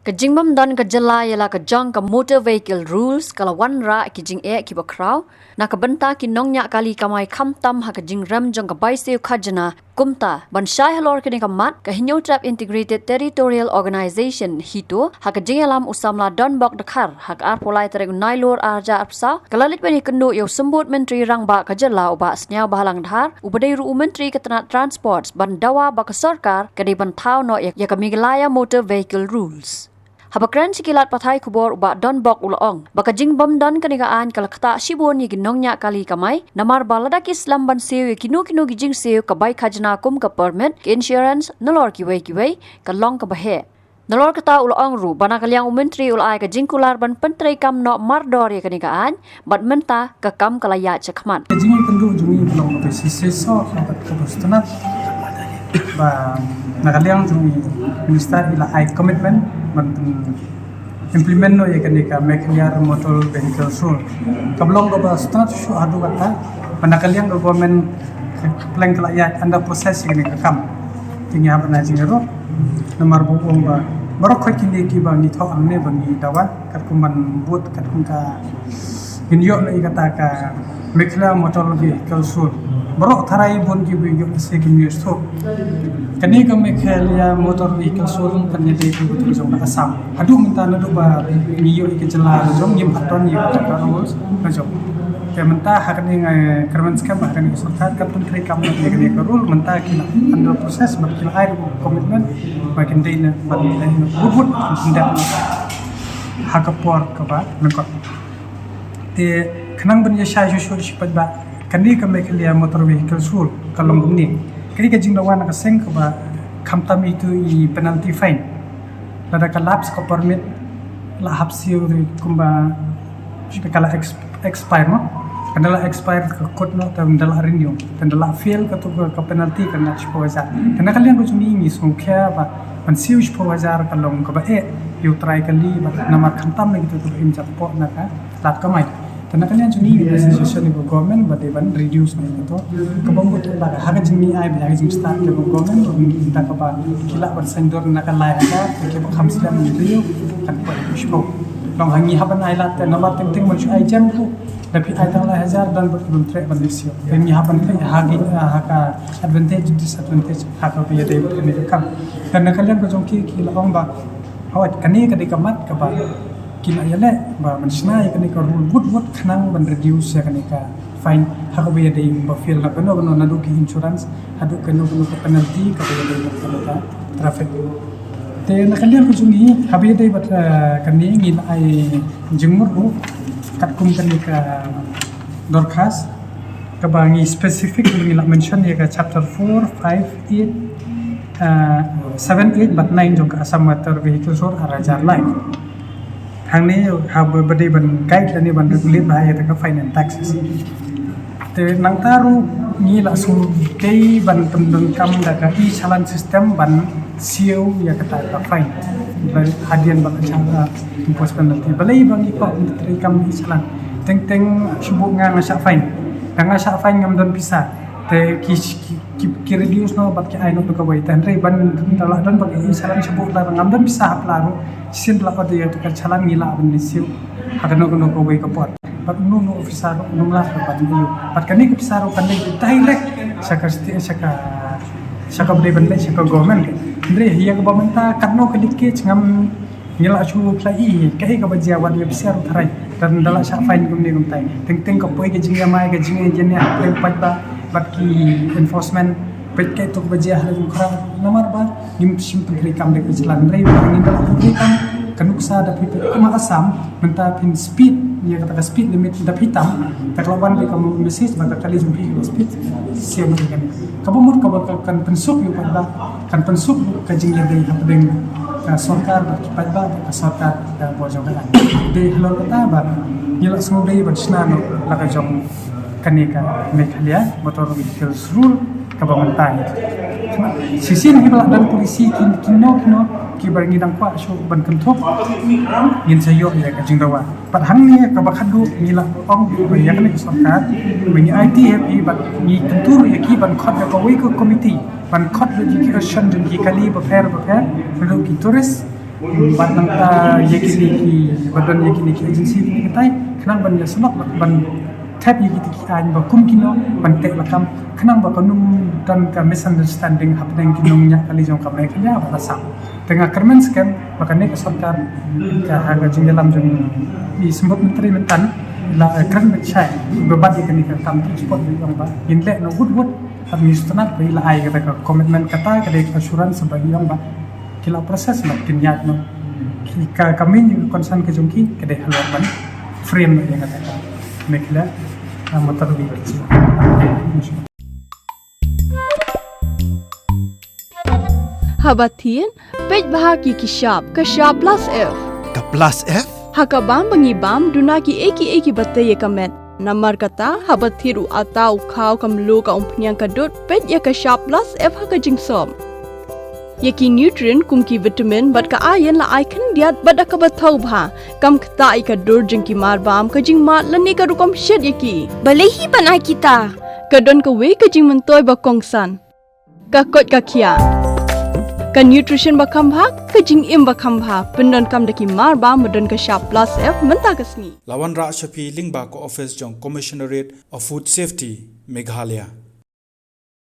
Kajingbam dan kajala ialah kajang ke motor vehicle rules kalau wan ra kijing ki bakraw na kabenta ki nongnya kali kamai khamtam ha kajing ram jong ka baiseu khajana kumta ban shai halor kini kamat ka hinyo trap integrated territorial organization hito ha kajing alam usamla donbok dakhar hak ar polai tereng nailor arja apsa kalalit bani kendo yo sembut menteri rangba kajala uba snya bahalang dhar ubadai ru menteri ketenat transports ban dawa ba ka sarkar kadi ban thau no ya kamiglaya motor vehicle rules. Habakran sikilat pathai kubor uba donbok ulaong baka jingbam dan kanigaan kalakta shibon yi ginongnya kali kamai namar balada ki slamban seo yi kino gijing seo kabai khajna kum ka permit ki insurance nalor kiwei ka long ka bahe nalor kata ulaong ru bana kalyang menteri ulai ka jingkular ban pentrai kam no mardor yi kanigaan bat menta ka kam kalaya chakman jingi kendu jungi belum ke sisi so dapat kebustanat ba nakaliang jungi minister ila ai commitment implement no ya kanika make clear motor vehicle rule kablong ko ba start shu adu kata panakaliang ko government plan kelayat anda proses ini kam tinggi apa na jingero nomor bukong ba barok ko kini ki ba ni tho angne ba ni dawa kat kuman buat kat kunka inyo na ikata ka make clear motor vehicle rule barok tharai bon ki bi yo se ki news tho kani ka make clear motor vehicle rule kan yede ki betul jong asam adu minta na do ba niyo ke jela jong yim paton ye ka rules na jong ke menta hakni ngai kerman skam hakni sarkar ka menteri kam ye ke rule menta ki under proses makin air commitment makin dina makin bubut tindak hakapor ka ba nakot te khnang ban ye sha shu shipat ba kani ka make clear motor vehicle rule kalong gumni kani ka jinglawan ka seng ka ba khamtam itu i penalty fine lada ka laps ko permit la hapsiu kumba kala expire no kadala expire ka kod no tam dala renew tan dala fail ka to ka penalty ka na chipo wajar kana kalian ko juni mi sungkya ba man siu chipo wajar kalong ka ba you try kali ba namar khamtam na gitu to im japo na ka lat ka mai karena kalian juni association ko government ba deban reduce na ito kabang buto ba haga jini ay ba haga jini start ko government ta ka ba kila ba sendor na ka lai ka ke ba khamsila ni rio kan pa ispo long hangi haban ay lat na ma ting man ay jam ko tapi ay tang la hazar dan ba kibum tre ban disio kami haban ka hagi haka advantage disadvantage haka ba yade ba ni kam karena kalian ko jongki kila ong ba hawat kani ka dikamat ka ba kila yale ba mansna ya kanika rule wood khnang ban reduce ya kanika fine hakabe de ba feel na kano na do ki insurance hadu kano penalty ka de kanika traffic te na kalian ko jungi habi de bat kani ngin ai jingmur ru kat kum kanika dorkas ka bangi specific ngila mention ya ka chapter 4 5 8 7 8 but 9 jong ka asam motor vehicle sor arajar life hang ni ha bade ban guide ani ban regulate bahaya ta fine and taxes te nang taru ni la sum kei ban tendeng kam da ka i chalan system ban siu ya kata ka fine ban hadian ban changa enforcement nanti balai bang iko menteri kam i chalan teng subuh nga sa fine nga sa fine ngam don pisa te ki reduce no bat ki ai no to ka bai tan re ban dala dan bag i chalan subuh la ngam don pisa haplaro sin la ode ya to ka chalan ngila ban siu hakano ko bai ka pot pat no officer no la pat ni pat kani ka officer kan dai direct saka bade ban le saka government andre hiya ka bamenta kanno ka dikke ngam ngila chu plai kai ka bajia wat ya besar tharai dan dala sa fine gum ni gum tai teng ka poi ka jinga mai ka jinga jenya play pat ba bat ki enforcement pet kai to bajia hal gum khara namar ba nim sim putri kam de jalan rei ngin dala putri kam kanuksa da pit kuma asam menta pin speed ya kata speed limit da hitam terlawan di kamu message baga kali jumpi speed siam kan kabumut kan pensuk yu pada kan pensuk ka jingya dei hapdeng ka sarkar pat ba ka sarkar da bojogan de halo kata ba nila semua dei badsna no laka jong kanika mekhalia motor vehicle rule kabangantai sisin hibla dan polisi kino ki barngi dang pa so ban kenthop ngin sayo ya ka jingdawa pat hang ni ka bakhadu ngila ong ya kan ki sarkar mengi IT happy bat ni kentur ya ki ban khot ka wi ko committee ban khot education jun ki kali ba fair ro ki tourist batang ta yakini ki badan yakini ki agency ni katai kenang ban ya sunok ban tap yakini ki an ba kum kino ban tek lakam kenang ba kanung dan ka misunderstanding happening kinong nya kali jong kamai kanya ba sam tengah kermen scam makanya ke sarkar ka haga jing dalam jong di sembut menteri mentan la kran becai bebat yakini ka kam sport di jong ba inle no good administratif bila ai kata komitmen kata kada assurance sebagai yang ba kila proses lah kinyat no kami juga concern ke jongki kada haluan ban frame yang kata mekla motor di berci Habatin pej bahagi ki sharp plus F Ka plus F? hakabam bangibam dunaki eki batte ye kamet namar kata habathiru atau khau kamlu ka umpnyang kadut pej ya ka sharp plus F haka jingsom yaki nutrient kumki vitamin bat ka ayan la icon diat bada ka bathau bha kam khta ai ka dur jing ki mar bam ka jing mat lani ka rukom shed yaki balehi banai kita ka don ka we ka jing mentoy ba kongsan ka kot ka khia ka nutrition ba kham bha ka jing im ba kham bha pendon kam daki mar bam modon ka sharp plus F menta kasni Lawan Ra Shafi Lingba ko office jong Commissionerate of Food Safety Meghalaya